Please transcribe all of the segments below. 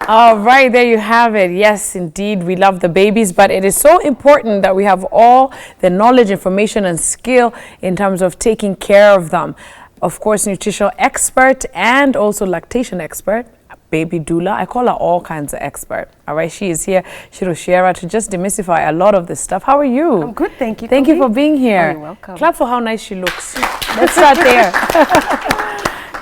All right, there you have it. Yes, indeed, we love the babies, but it is so important that we have all the knowledge, information, and skill in terms of taking care of them. Of course, nutritional expert and also lactation expert, baby doula. I call her all kinds of expert. All right, she is here, Ciru Ciera, to just demystify a lot of this stuff. How are you? I'm good, thank you. Thank you for being here. Oh, you're welcome. Clap for how nice she looks. Let's start there.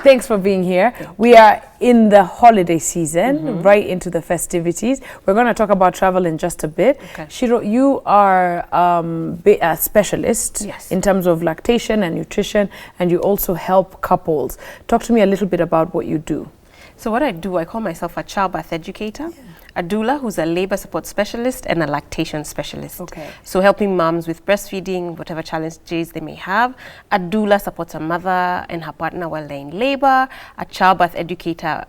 Thanks for being here. We are in the holiday season, right into the festivities. We're going to talk about travel in just a bit. Okay. Ciru, you are a specialist in terms of lactation and nutrition, and you also help couples. Talk to me a little bit about what you do. So what I do, I call myself a childbirth educator, a doula who's a labor support specialist, and a lactation specialist. Okay. So helping moms with breastfeeding, whatever challenges they may have. A doula supports a mother and her partner while they're in labor. A childbirth educator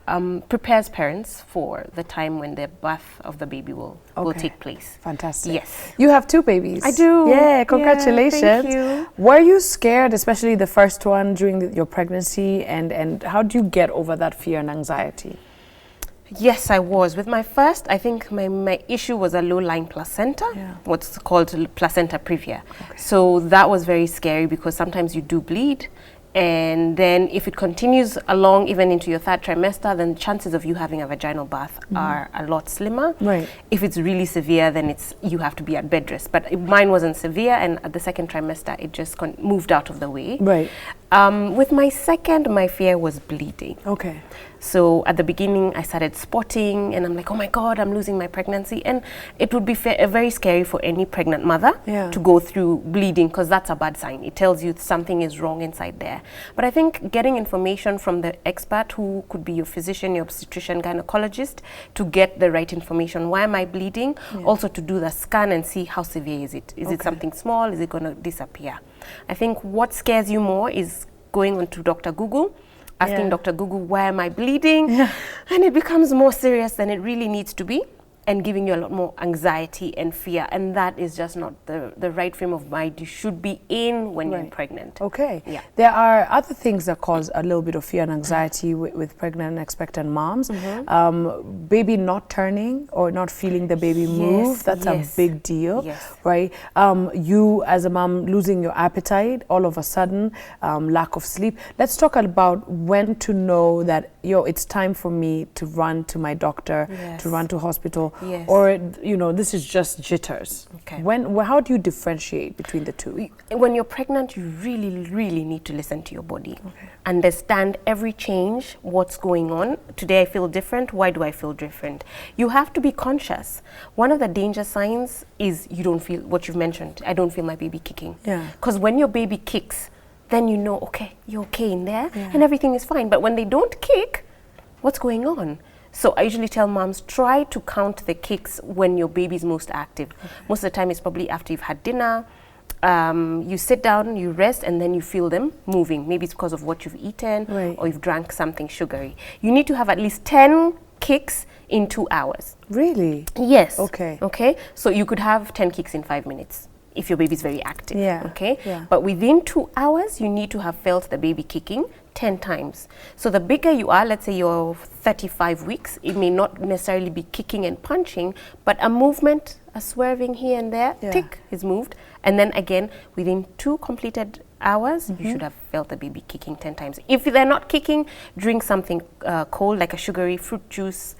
prepares parents for the time when the birth of the baby will take place. Fantastic. Yes. You have 2 babies. I do. Yeah, congratulations. Yeah, thank you. Were you scared, especially the first one during your pregnancy, and how do you get over that fear and anxiety? Yes, I was. With my first, I think my issue was a low-lying placenta, what's called placenta previa. Okay. So that was very scary because sometimes you do bleed. And then if it continues along even into your 3rd trimester, then chances of you having a vaginal birth are a lot slimmer. Right. If it's really severe, then you have to be at bed rest. But mine wasn't severe, and at the 2nd trimester, it just moved out of the way. Right. With my second, my fear was bleeding. Okay. So at the beginning, I started spotting, and I'm like, oh my God, I'm losing my pregnancy. And it would be very scary for any pregnant mother to go through bleeding, because that's a bad sign. It tells you something is wrong inside there. But I think getting information from the expert, who could be your physician, your obstetrician, gynecologist, to get the right information. Why am I bleeding? Also to do the scan and see how severe is it. Is it something small? Is it going to disappear? I think what scares you more is going on to Dr. Google, asking Dr. Google, why am I bleeding? And it becomes more serious than it really needs to be, and giving you a lot more anxiety and fear. And that is just not the right frame of mind you should be in when you're pregnant. Okay. Yeah. There are other things that cause a little bit of fear and anxiety with pregnant and expectant moms. Baby not turning or not feeling the baby move, that's a big deal, right? You as a mom losing your appetite all of a sudden, lack of sleep. Let's talk about when to know that, it's time for me to run to my doctor, to run to hospital. Or, this is just jitters. Okay. How do you differentiate between the two? When you're pregnant, you really, really need to listen to your body. Okay. Understand every change, what's going on. Today I feel different. Why do I feel different? You have to be conscious. One of the danger signs is you don't feel what you've mentioned. I don't feel my baby kicking. Because when your baby kicks, then you know, okay, you're okay in there and everything is fine. But when they don't kick, what's going on? So I usually tell moms, try to count the kicks when your baby's most active. Most of the time it's probably after you've had dinner, you sit down, you rest, and then you feel them moving. Maybe it's because of what you've eaten or you've drank something sugary. You need to have at least 10 kicks in 2 hours. Really? Yes. Okay. Okay, so you could have 10 kicks in 5 minutes if your baby's very active. Okay. But within 2 hours, you need to have felt the baby kicking 10 times. So the bigger you are, let's say you're 35 weeks, it may not necessarily be kicking and punching, but a movement, a swerving here and there, tick, is moved. And then again, within 2 completed hours, you should have felt the baby kicking 10 times. If they're not kicking, drink something cold, like a sugary fruit juice,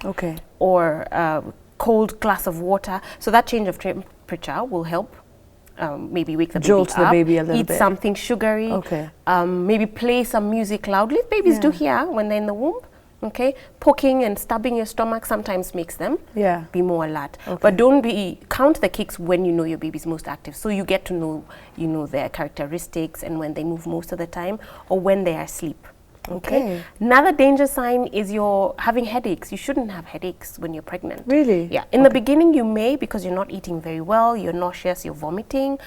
or a cold glass of water. So that change of temperature will help. Maybe wake the baby up, the baby a little eat bit. something sugary, maybe play some music loudly. Babies do hear when they're in the womb. Okay, poking and stabbing your stomach sometimes makes them be more alert. But don't count the kicks when you know your baby's most active. So you get to know, their characteristics and when they move most of the time, or when they are asleep. Okay. Another danger sign is you're having headaches. You shouldn't have headaches when you're pregnant. Really? Yeah. In the beginning, you may, because you're not eating very well, you're nauseous, you're vomiting,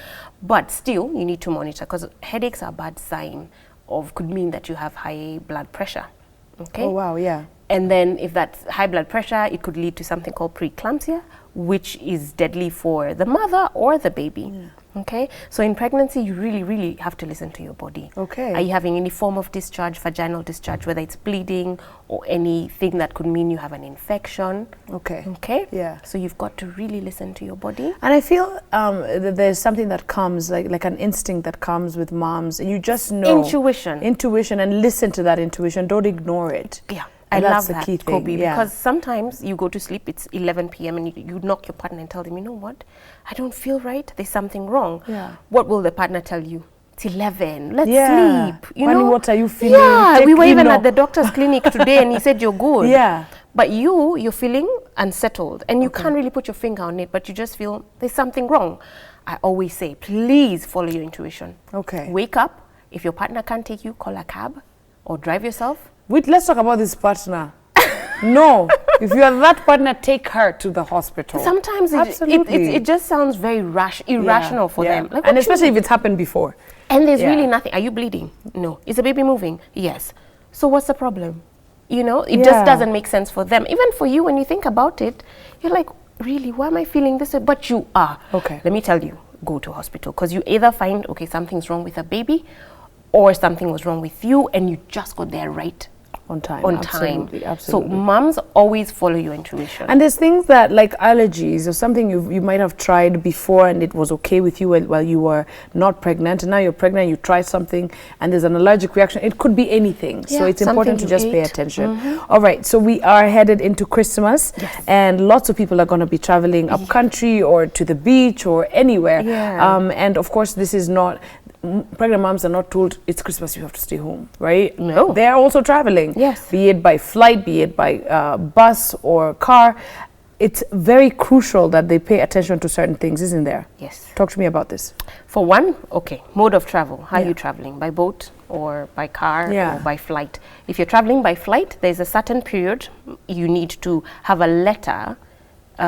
but still you need to monitor, because headaches are a bad sign could mean that you have high blood pressure. Okay. Oh wow, yeah. And then if that's high blood pressure, it could lead to something called preeclampsia, which is deadly for the mother or the baby. Okay, so in pregnancy, you really, really have to listen to your body. Okay. Are you having any form of discharge, vaginal discharge, whether it's bleeding or anything that could mean you have an infection? Okay. Okay. Yeah. So you've got to really listen to your body. And I feel that there's something that comes, like an instinct that comes with moms. You just know. Intuition. Intuition, and listen to that intuition. Don't ignore it. Yeah. And I that's love the that, key thing, Kobi, because sometimes you go to sleep, it's 11 p.m. and you knock your partner and tell them, you know what, I don't feel right, there's something wrong. Yeah. What will the partner tell you? It's 11, let's sleep. You know? What are you feeling? Yeah, we were even at the doctor's clinic today and he said you're good. Yeah. But you're feeling unsettled and you can't really put your finger on it, but you just feel there's something wrong. I always say, please follow your intuition. Okay. Wake up. If your partner can't take you, call a cab or drive yourself. Wait, let's talk about this partner. No, if you are that partner, take her to the hospital. Sometimes it just sounds very irrational for them. Like, and especially if it's happened before. And there's really nothing. Are you bleeding? No. Is the baby moving? Yes. So what's the problem? You know, it just doesn't make sense for them. Even for you, when you think about it, you're like, really, why am I feeling this way? But you are. Okay. Let me tell you, go to hospital. Because you either find, okay, something's wrong with a baby, or something was wrong with you, and you just got there right on time. Absolutely. Absolutely. So moms always follow your intuition. And there's things that, like allergies or something you might have tried before and it was okay with you while you were not pregnant, and now you're pregnant, you try something and there's an allergic reaction. It could be anything. So it's important to just pay attention. All right, so we are headed into Christmas and lots of people are going to be traveling up country or to the beach or anywhere. And of course, this is not, pregnant moms are not told it's Christmas, you have to stay home, right? No. They're also traveling. Yes. Be it by flight, be it by bus or car. It's very crucial that they pay attention to certain things, isn't there? Yes. Talk to me about this. For one, okay, mode of travel. How are you traveling? By boat or by car or by flight? If you're traveling by flight, there's a certain period you need to have a letter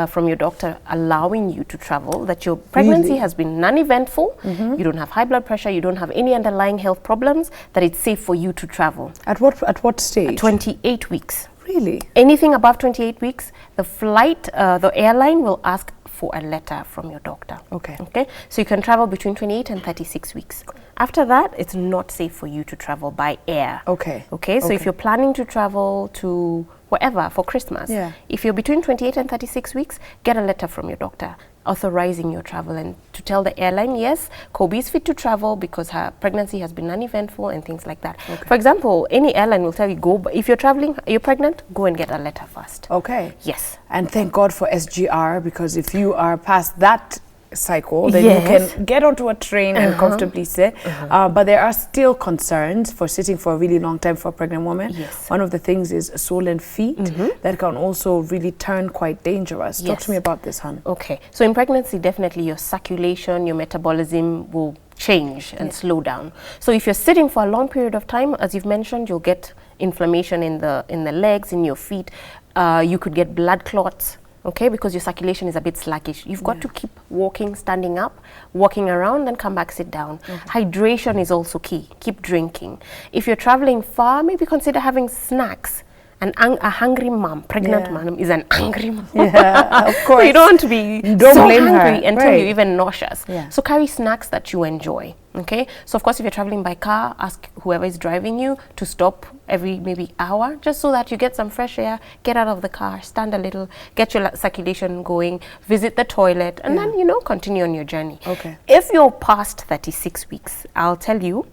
from your doctor allowing you to travel, that your pregnancy has been non-eventful, you don't have high blood pressure, you don't have any underlying health problems, that it's safe for you to travel. At what stage? At 28 weeks. Really? Anything above 28 weeks, the flight, the airline will ask for a letter from your doctor. Okay. Okay. So you can travel between 28 and 36 weeks. After that, it's not safe for you to travel by air. Okay. Okay. So if you're planning to travel to wherever for Christmas, if you're between 28 and 36 weeks, get a letter from your doctor authorizing your travel and to tell the airline, yes, Kobi is fit to travel because her pregnancy has been uneventful and things like that. Okay. For example, any airline will tell you, go, if you're traveling, you're pregnant, go and get a letter first. Okay. Yes. And thank God for SGR, because if you are past that cycle, then you can get onto a train and comfortably sit. But there are still concerns for sitting for a really long time for a pregnant woman. Yes. One of the things is swollen feet that can also really turn quite dangerous. Talk to me about this, hon. Okay. So in pregnancy, definitely your circulation, your metabolism will change and slow down. So if you're sitting for a long period of time, as you've mentioned, you'll get inflammation in the legs, in your feet. You could get blood clots. Okay, because your circulation is a bit sluggish. You've got to keep walking, standing up, walking around, then come back, sit down. Hydration is also key. Keep drinking. If you're traveling far, maybe consider having snacks. A hungry mom, pregnant mom, is an angry mom. Yeah, of course. So you don't want to be so hungry until you're even nauseous. So carry snacks that you enjoy. Okay, so of course, if you're traveling by car, ask whoever is driving you to stop every maybe hour, just so that you get some fresh air, get out of the car, stand a little, get your circulation going, visit the toilet, and then, you know, continue on your journey. Okay. If you're past 36 weeks, I'll tell you,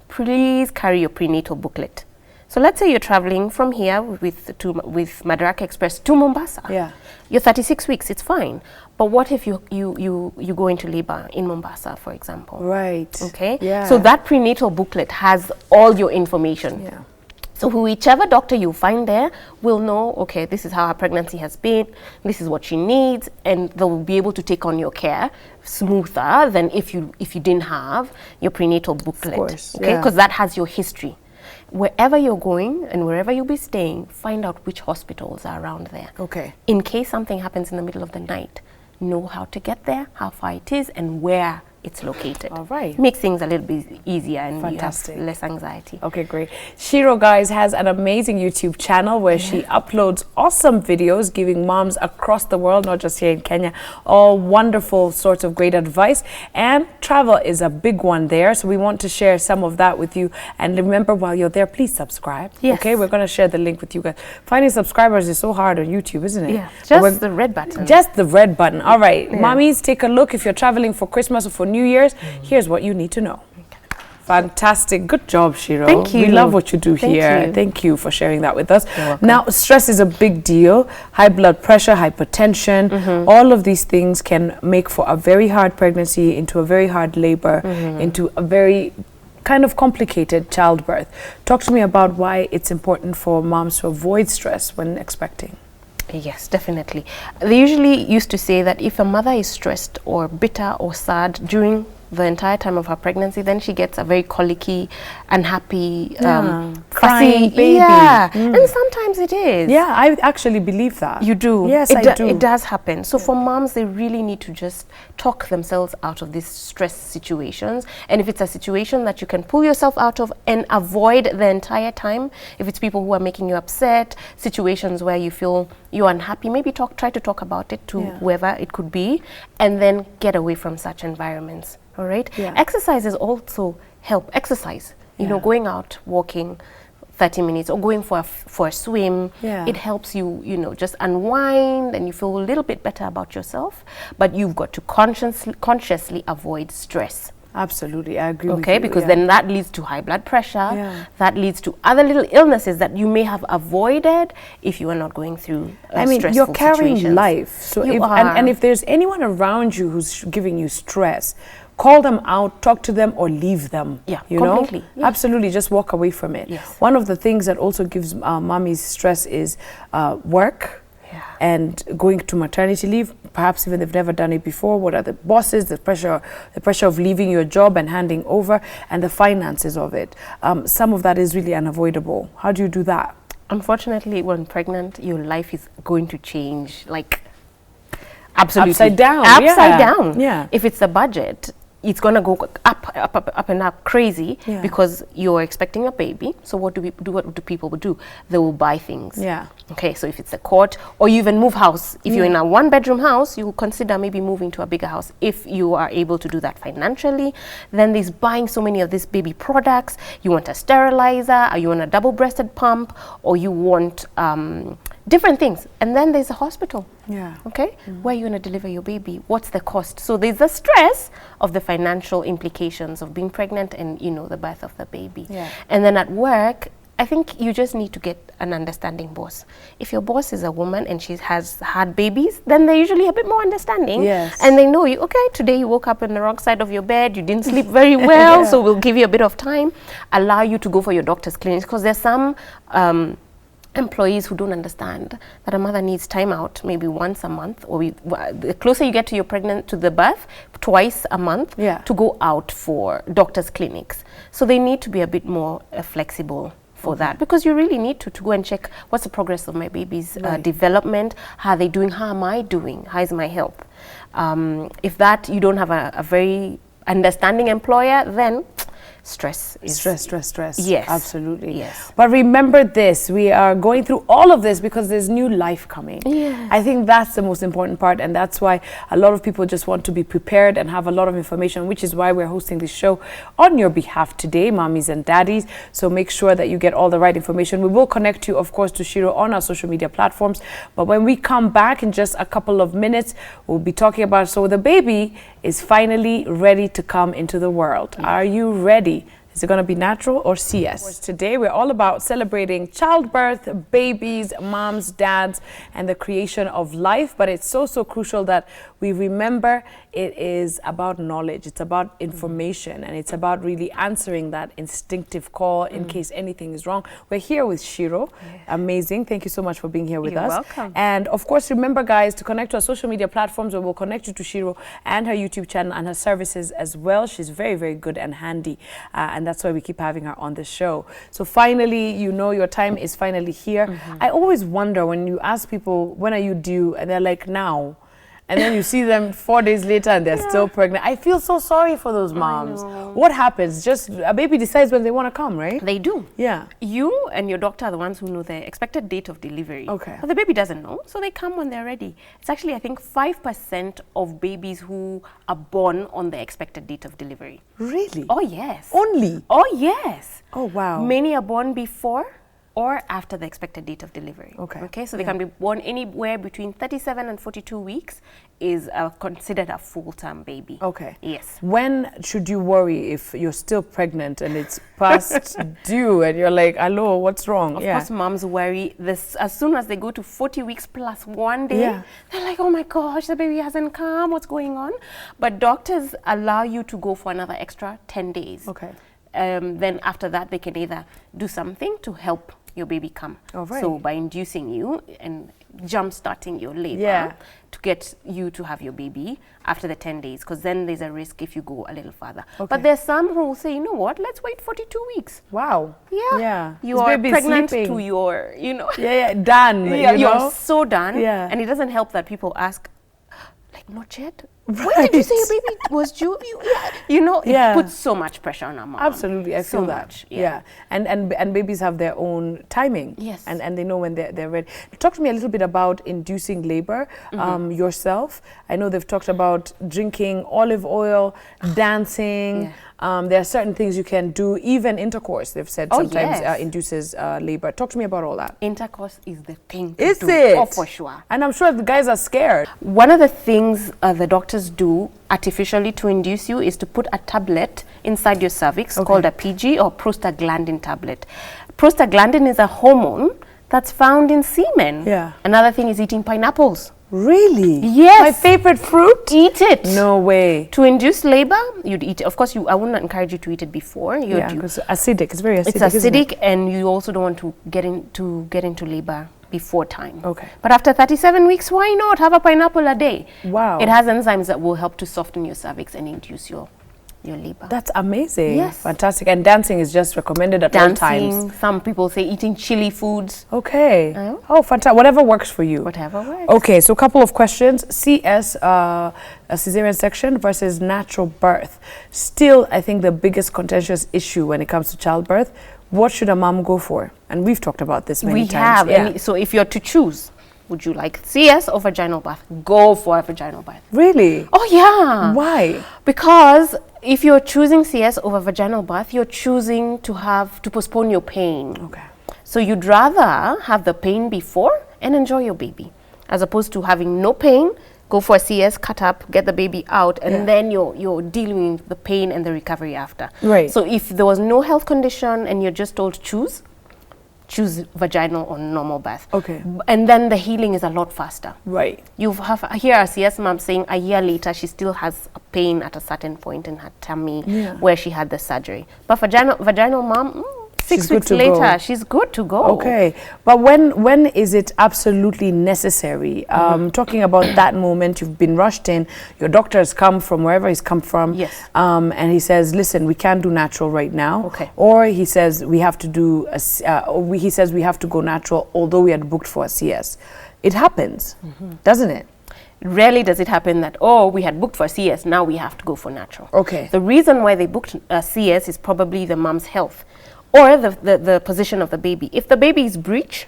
please carry your prenatal booklet. So let's say you're traveling from here with Madaraka Express to Mombasa. Yeah. You're 36 weeks, it's fine. But what if you go into labor in Mombasa, for example? Right. Okay. Yeah. So that prenatal booklet has all your information. Yeah. So whichever doctor you find there will know, okay, this is how her pregnancy has been, this is what she needs, and they'll be able to take on your care smoother than if you didn't have your prenatal booklet. Of course. Okay, because that has your history. Wherever you're going and wherever you'll be staying, find out which hospitals are around there. Okay. In case something happens in the middle of the night, know how to get there, how far it is, and where it's located. All right. Makes things a little bit easier and Fantastic. you have less anxiety. Okay, great. Ciru, guys, has an amazing YouTube channel where she uploads awesome videos giving moms across the world, not just here in Kenya, all wonderful sorts of great advice. And travel is a big one there, so we want to share some of that with you. And remember, while you're there, please subscribe. Yes. Okay, we're going to share the link with you guys. Finding subscribers is so hard on YouTube, isn't it? Yeah, just the red button. Just the red button. All right, mommies, take a look. If you're traveling for Christmas or for New Year's, here's what you need to know. Fantastic. Good job, Ciru. Thank you. We love what you do here. Thank you for sharing that with us. Now, stress is a big deal. High blood pressure, hypertension, all of these things can make for a very hard pregnancy, into a very hard labor, into a very kind of complicated childbirth. Talk to me about why it's important for moms to avoid stress when expecting. Yes, definitely. They usually used to say that if a mother is stressed or bitter or sad during the entire time of her pregnancy, then she gets a very colicky, unhappy, crying baby. Yeah, and sometimes it is. Yeah, I actually believe that. You do? Yes, I do. It does happen. So for moms, they really need to just talk themselves out of these stress situations. And if it's a situation that you can pull yourself out of and avoid the entire time, if it's people who are making you upset, situations where you feel you're unhappy, maybe try to talk about it to whoever it could be, and then get away from such environments. All right. Exercises also help. Exercise, you know, going out, walking 30 minutes or going for a swim. It helps you, you know, just unwind and you feel a little bit better about yourself. But you've got to consciously avoid stress. Absolutely, I agree with you. Okay, because then that leads to high blood pressure. That leads to other little illnesses that you may have avoided if you are not going through stressful you're carrying situations. Life. So you and if there's anyone around you who's giving you stress, call them out, talk to them, or leave them. Yeah, you completely. know? Absolutely, just walk away from it. One of the things that also gives mommies stress is work. And going to maternity leave, perhaps even they've never done it before. What are the bosses, the pressure of leaving your job and handing over, and the finances of it. Some of that is really unavoidable. How do you do that? Unfortunately, when pregnant, your life is going to change, like, absolutely. Upside down. Upside down. Yeah. If it's the budget, it's going to go up and up crazy because you're expecting a baby. So what do people do? They will buy things. Okay, so if it's a court, or you even move house. If you're in a one-bedroom house, you will consider maybe moving to a bigger house. If you are able to do that financially, then there's buying so many of these baby products. You want a sterilizer, or you want a double-breasted pump, or you want different things. And then there's a hospital. Okay, where you're going to deliver your baby. What's the cost? So there's the stress of the financial implications of being pregnant and, you know, the birth of the baby. And then at work, I think you just need to get an understanding boss. If your boss is a woman and she has had babies, then they're usually a bit more understanding. And they know you, okay, today you woke up on the wrong side of your bed, you didn't sleep very well, so we'll give you a bit of time, allow you to go for your doctor's clinics, because there's some employees who don't understand that a mother needs time out maybe once a month, or the closer you get to the birth, twice a month to go out for doctor's clinics. So they need to be a bit more flexible for that, because you really need to go and check what's the progress of my baby's development, how are they doing, how am I doing, how is my health. If that you don't have a very understanding employer, then stress. Yes, absolutely. But remember this, we are going through all of this because there's new life coming. I think that's the most important part, and that's why a lot of people just want to be prepared and have a lot of information, which is why we're hosting this show on your behalf today, mommies and daddies. So make sure that you get all the right information. We will connect you, of course, to Ciru on our social media platforms. But when we come back in just a couple of minutes, we'll be talking about, so the baby is finally ready to come into the world. Are you ready? Is it going to be natural or CS? Today, we're all about celebrating childbirth, babies, moms, dads, and the creation of life. But it's so crucial that we remember it is about knowledge. It's about information, and it's about really answering that instinctive call in case anything is wrong. We're here with Ciru. Amazing. Thank you so much for being here with us. You're welcome. And of course, remember, guys, to connect to our social media platforms, where we'll connect you to Ciru and her YouTube channel and her services as well. She's very, very good and handy. And that's why we keep having her on the show. So finally, you know, your time is finally here. I always wonder when you ask people, when are you due? And they're like, now. and then you see them 4 days later and they're still pregnant. I feel so sorry for those moms. What happens? Just a baby decides when they want to come, right? They do. Yeah. You and your doctor are the ones who know the expected date of delivery. Okay. But the baby doesn't know, so they come when they're ready. It's actually, I think, 5% of babies who are born on the expected date of delivery. Really? Oh, yes. Only? Oh, yes. Oh, wow. Many are born before or after the expected date of delivery. Okay. Okay, so they can be born anywhere between 37 and 42 weeks is considered a full-term baby. Okay. Yes. When should you worry if you're still pregnant and it's past due and you're like, hello, what's wrong? Of course, moms worry this as soon as they go to 40 weeks plus 1 day. They're like, oh my gosh, the baby hasn't come. What's going on? But doctors allow you to go for another extra 10 days. Okay. Then after that, they can either do something to help your baby come. Oh, right. So by inducing you and jump-starting your labor to get you to have your baby after the 10 days, because then there's a risk if you go a little further. Okay. But there's some who will say, you know what, let's wait 42 weeks. Wow. Yeah. Yeah. You are pregnant to your, you know. Done. Yeah, you know? You're so done. Yeah. And it doesn't help that people ask, like, not yet? Right. When did you say your baby was due? You know, it puts so much pressure on our mom. Absolutely, I feel that. Much, And babies have their own timing. Yes. And they know when they're ready. Talk to me a little bit about inducing labor yourself. I know they've talked about drinking olive oil, dancing. There are certain things you can do, even intercourse, they've said sometimes induces labor. Talk to me about all that. Intercourse is the thing to Is do. it? Oh, for sure. And I'm sure the guys are scared. One of the things the doctors do artificially to induce you is to put a tablet inside your cervix called a PG or prostaglandin tablet. Prostaglandin is a hormone that's found in semen. Yeah. Another thing is eating pineapples. Really? Yes. My favorite fruit? Eat it. No way. To induce labor, you'd eat it. Of course, I wouldn't encourage you to eat it before. Because acidic. It's very acidic. It's acidic, and you also don't want to get into labor before time. Okay. But after 37 weeks, why not have a pineapple a day? Wow. It has enzymes that will help to soften your cervix and induce your labor. That's amazing. Yes. Fantastic. And dancing is just recommended at all times. Some people say eating chili foods. Okay. Oh, fantastic. Whatever works for you. Whatever works. Okay, so a couple of questions. CS, a cesarean section versus natural birth. Still, I think the biggest contentious issue when it comes to childbirth. What should a mom go for? And we've talked about this many times. We have. So if you're to choose, would you like CS or vaginal birth? Go for a vaginal birth. Really? Oh, yeah. Why? Because if you're choosing CS over vaginal birth, you're choosing to postpone your pain. Okay. So you'd rather have the pain before and enjoy your baby, as opposed to having no pain, go for a CS, cut up, get the baby out, and then you're dealing with the pain and the recovery after. Right. So if there was no health condition and you're just told choose vaginal or normal birth. Okay. And then the healing is a lot faster. Right. You hear a CS mom saying a year later she still has a pain at a certain point in her tummy where she had the surgery. But vaginal mom, 6 weeks later, she's good to go. Okay. But when is it absolutely necessary? Talking about that moment, you've been rushed in, your doctor has come from wherever he's come from. Yes. And he says, listen, we can't do natural right now. Okay. Or he says we have to do, he says we have to go natural, although we had booked for a CS. It happens, doesn't it? Rarely does it happen that, oh, we had booked for CS, now we have to go for natural. Okay. The reason why they booked a CS is probably the mom's health or the position of the baby. If the baby is breech,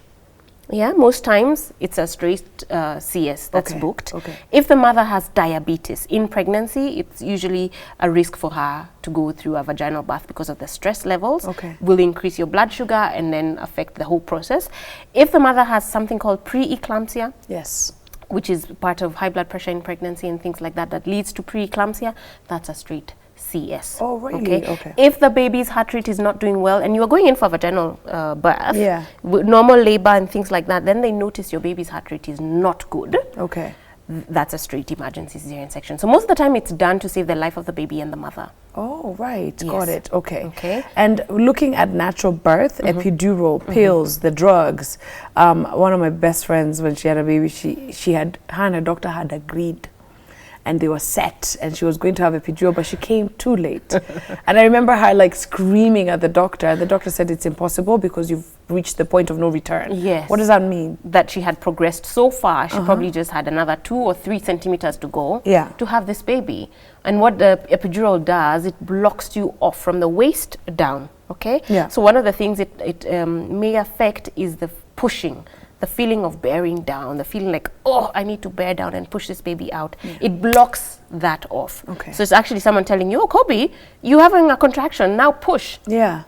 most times it's a straight CS that's booked. Okay. If the mother has diabetes in pregnancy, it's usually a risk for her to go through a vaginal birth because of the stress levels. Okay. Will increase your blood sugar and then affect the whole process. If the mother has something called preeclampsia, yes, which is part of high blood pressure in pregnancy and things like that leads to preeclampsia, that's a straight CS. Oh, really? Okay. If the baby's heart rate is not doing well and you are going in for vaginal birth, with normal labor and things like that, then they notice your baby's heart rate is not good. Okay. That's a straight emergency cesarean section. So most of the time it's done to save the life of the baby and the mother. Oh, right. Yes. Got it. Okay. Okay. And looking at natural birth, epidural, pills, the drugs. One of my best friends, when she had a baby, her and her doctor had agreed. and they were set, and she was going to have epidural, but she came too late. And I remember her like screaming at the doctor, and the doctor said it's impossible because you've reached the point of no return. Yes. What does that mean? That she had progressed so far, she probably just had another 2 or 3 centimeters to go to have this baby. And what the epidural does, it blocks you off from the waist down, okay? Yeah. So one of the things it may affect is the pushing, the feeling of bearing down, the feeling like, oh, I need to bear down and push this baby out. It blocks that off. Okay. So it's actually someone telling you, oh, Kobi, you're having a contraction, now push. Yeah.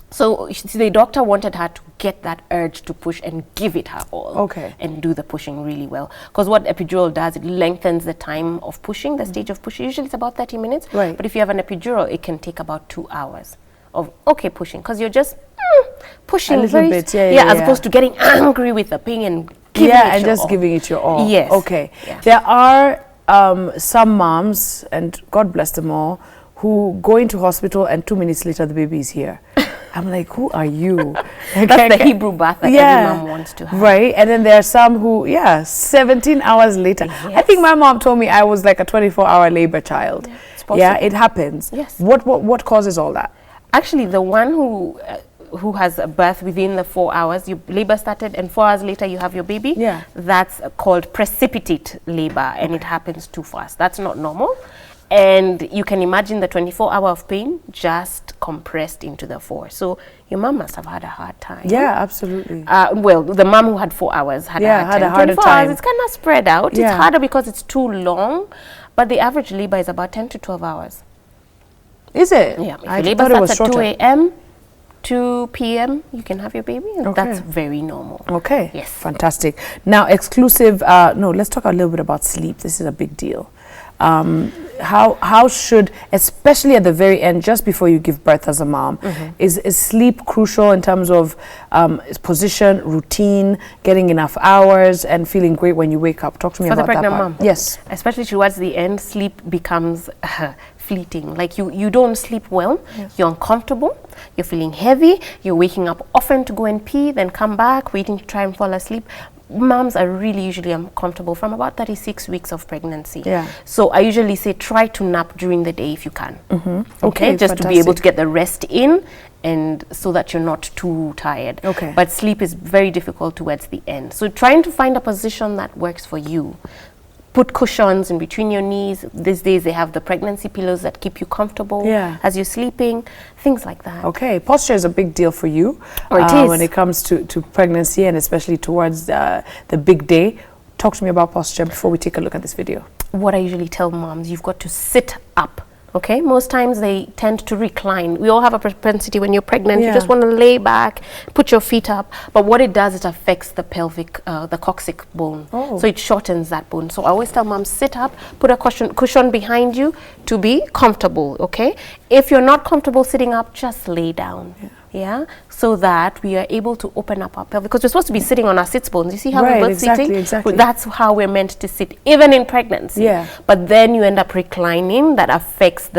So the doctor wanted her to get that urge to push and give it her all. Okay. And do the pushing really well. Because what epidural does, it lengthens the time of pushing, the stage of pushing. Usually it's about 30 minutes. Right. But if you have an epidural, it can take about 2 hours of, pushing. Because you're just pushing a little bit, as opposed to getting angry with the pain and giving it and your just all. giving it your all. Yes. Okay. Yeah. There are some moms, and God bless them all, who go into hospital and 2 minutes later the baby is here. I'm like, who are you? That's the Hebrew bath that every mom wants to have. Right. And then there are some who, 17 hours later. Yes. I think my mom told me I was like a 24-hour labor child. Yeah, it happens. Yes. What causes all that? Actually, the one who has a birth within the 4 hours, your labor started, and 4 hours later you have your baby. Yeah. That's called precipitate labor, and it happens too fast. That's not normal. And you can imagine the 24-hour of pain just compressed into the 4. So your mom must have had a hard time. Yeah, absolutely. Well, the mom who had 4 hours had a hard time. 24 hours, it's kind of spread out. Yeah. It's harder because it's too long, but the average labor is about 10 to 12 hours. Is it? Yeah. If I your labor thought it was starts at shorter. 2 a.m., 2 p.m., you can have your baby. And that's very normal. Okay. Yes. Fantastic. Now, exclusive, let's talk a little bit about sleep. This is a big deal. How should, especially at the very end, just before you give birth as a mom, is sleep crucial in terms of position, routine, getting enough hours, and feeling great when you wake up? Talk to me about that part. For the pregnant mom? Yes. Especially towards the end, sleep becomes fleeting. Like you don't sleep well, you're uncomfortable, you're feeling heavy, you're waking up often to go and pee, then come back, waiting to try and fall asleep. Moms are really usually uncomfortable from about 36 weeks of pregnancy. Yeah. So I usually say try to nap during the day if you can. Okay, just to be able to get the rest in, and so that you're not too tired. Okay. But sleep is very difficult towards the end. So trying to find a position that works for you. Put cushions in between your knees. These days they have the pregnancy pillows that keep you comfortable as you're sleeping, things like that. Okay, posture is a big deal for you when it comes to pregnancy, and especially towards the big day. Talk to me about posture before we take a look at this video. What I usually tell moms, you've got to sit up. Okay, most times they tend to recline. We all have a propensity when you're pregnant, you just want to lay back, put your feet up. But what it does, it affects the pelvic, the coccyx bone. So it shortens that bone. So I always tell moms, sit up, put a cushion behind you to be comfortable, okay? If you're not comfortable sitting up, just lay down. Yeah, so that we are able to open up our pelvis, because we're supposed to be sitting on our sits bones. You see how we're both sitting? Exactly. That's how we're meant to sit, even in pregnancy. Yeah. But then you end up reclining. That affects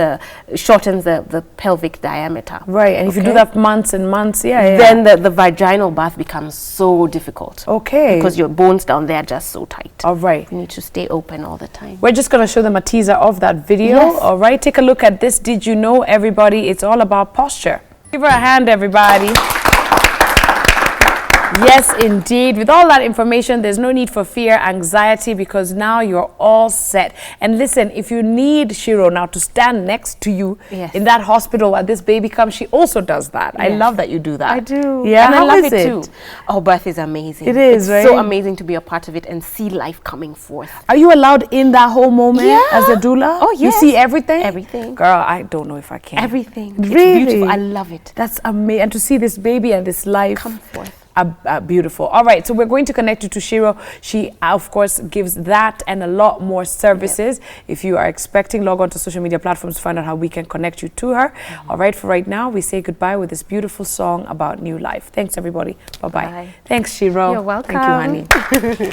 shortens the pelvic diameter. Right, and if you do that months and months, then the vaginal bath becomes so difficult. Okay. Because your bones down there are just so tight. All right. You need to stay open all the time. We're just going to show them a teaser of that video. Yes. All right, take a look at this. Did you know, everybody, it's all about posture. Give her a hand, everybody. Yes, indeed. With all that information, there's no need for fear, anxiety, because now you're all set. And listen, if you need Ciru now to stand next to you in that hospital while this baby comes, she also does that. Yes. I love that you do that. I do. Yeah, and I love it too. Oh, birth is amazing. It is, right? It's so amazing to be a part of it and see life coming forth. Are you allowed in that whole moment as a doula? Oh, yes. You see everything? Everything. Girl, I don't know if I can. Everything. Really? It's beautiful. I love it. That's amazing. And to see this baby and this life come forth. Beautiful. All right, so we're going to connect you to Ciru. She, of course, gives that and a lot more services. If you are expecting, log on to social media platforms to find out how we can connect you to her. All right, for right now, we say goodbye with this beautiful song about new life. Thanks, everybody. Bye-bye. Thanks, Ciru. You're welcome. Thank you, honey.